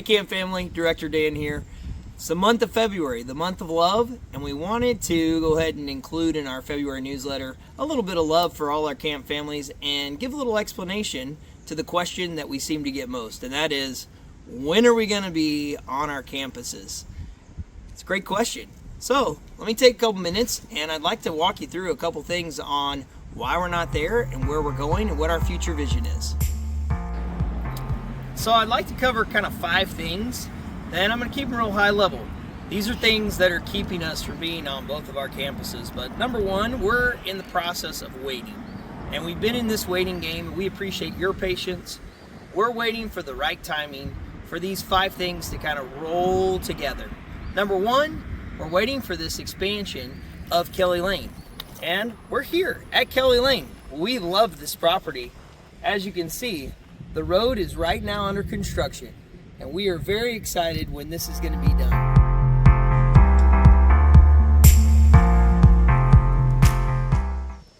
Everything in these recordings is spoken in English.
Camp family, Director Dan here. It's the month of February, the month of love, and we wanted to go ahead and include in our February newsletter a little bit of love for all our camp families and give a little explanation to the question that we seem to get most, and that is, when are we going to be on our campuses? It's a great question. So let me take a couple minutes and I'd like to walk you through a couple things on why we're not there and where we're going and what our future vision is. So I'd like to cover kind of 5 things, and I'm going to keep them real high level. These are things that are keeping us from being on both of our campuses. But number 1, we're in the process of waiting. And we've been in this waiting game. We appreciate your patience. We're waiting for the right timing for these 5 things to kind of roll together. Number 1, we're waiting for this expansion of Kelly Lane. And we're here at Kelly Lane. We love this property. As you can see, the road is right now under construction, and we are very excited when this is going to be done.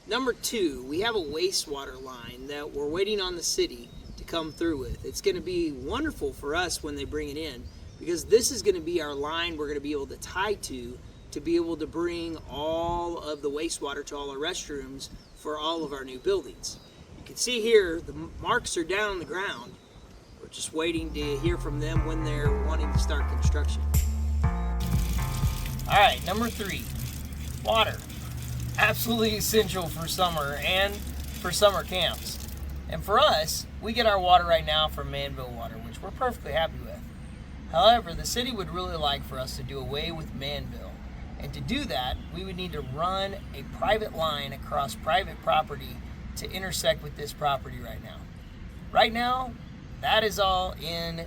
Number 2, we have a wastewater line that we're waiting on the city to come through with. It's going to be wonderful for us when they bring it in, because this is going to be our line we're going to be able to tie to be able to bring all of the wastewater to all our restrooms for all of our new buildings. You can see here the marks are down on the ground. We're just waiting to hear from them when they're wanting to start construction. All right, number 3, water. Absolutely essential for summer and for summer camps. And for us, we get our water right now from Manville Water, which we're perfectly happy with. However, the city would really like for us to do away with Manville. And to do that, we would need to run a private line across private property to intersect with this property right now. Right now, that is all in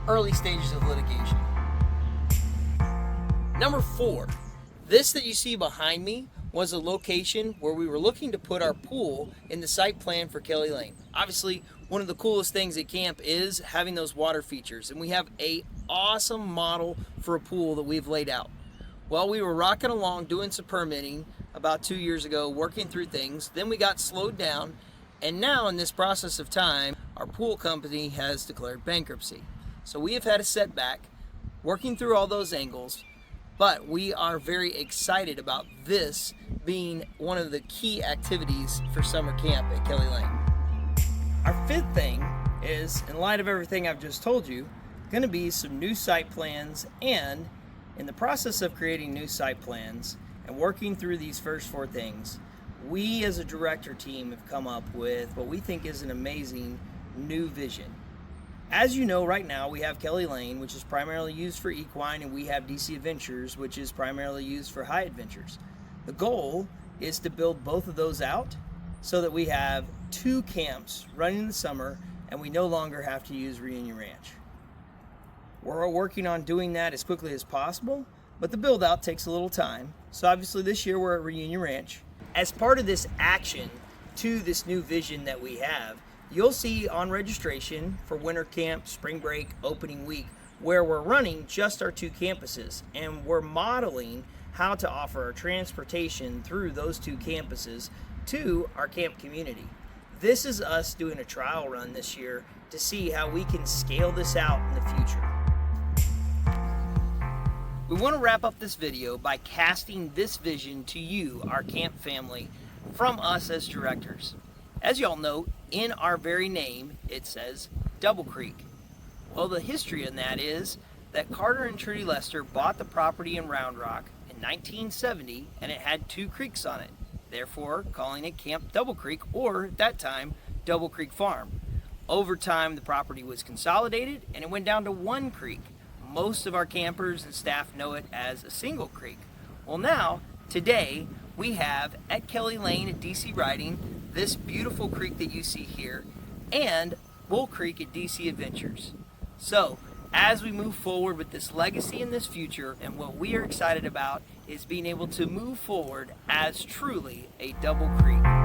early stages of litigation. Number 4, this that you see behind me was a location where we were looking to put our pool in the site plan for Kelly Lane. Obviously, one of the coolest things at camp is having those water features, and we have an awesome model for a pool that we've laid out. Well, we were rocking along doing some permitting about 2 years ago, working through things. Then we got slowed down, and now in this process of time, our pool company has declared bankruptcy. So we have had a setback working through all those angles, but we are very excited about this being one of the key activities for summer camp at Kelly Lane. Our 5th thing is, in light of everything I've just told you, going to be some new site plans, and in the process of creating new site plans and working through these first 4 things, we as a director team have come up with what we think is an amazing new vision. As you know, right now we have Kelly Lane, which is primarily used for equine, and we have DC Adventures, which is primarily used for high adventures. The goal is to build both of those out so that we have 2 camps running in the summer and we no longer have to use Reunion Ranch. We're working on doing that as quickly as possible, but the build out takes a little time. So obviously this year we're at Reunion Ranch. As part of this action to this new vision that we have, you'll see on registration for winter camp, spring break, opening week, where we're running just our 2 campuses, and we're modeling how to offer our transportation through those 2 campuses to our camp community. This is us doing a trial run this year to see how we can scale this out in the future. We want to wrap up this video by casting this vision to you, our camp family, from us as directors. As y'all know, in our very name, it says Double Creek. Well, the history in that is that Carter and Trudy Lester bought the property in Round Rock in 1970, and it had 2 creeks on it, therefore calling it Camp Double Creek, or at that time, Double Creek Farm. Over time, the property was consolidated and it went down to 1 creek. Most of our campers and staff know it as a single creek. Well, now, today, we have at Kelly Lane at DC Riding this beautiful creek that you see here, and Bull Creek at DC Adventures. So, as we move forward with this legacy in this future, and what we are excited about is being able to move forward as truly a Double Creek.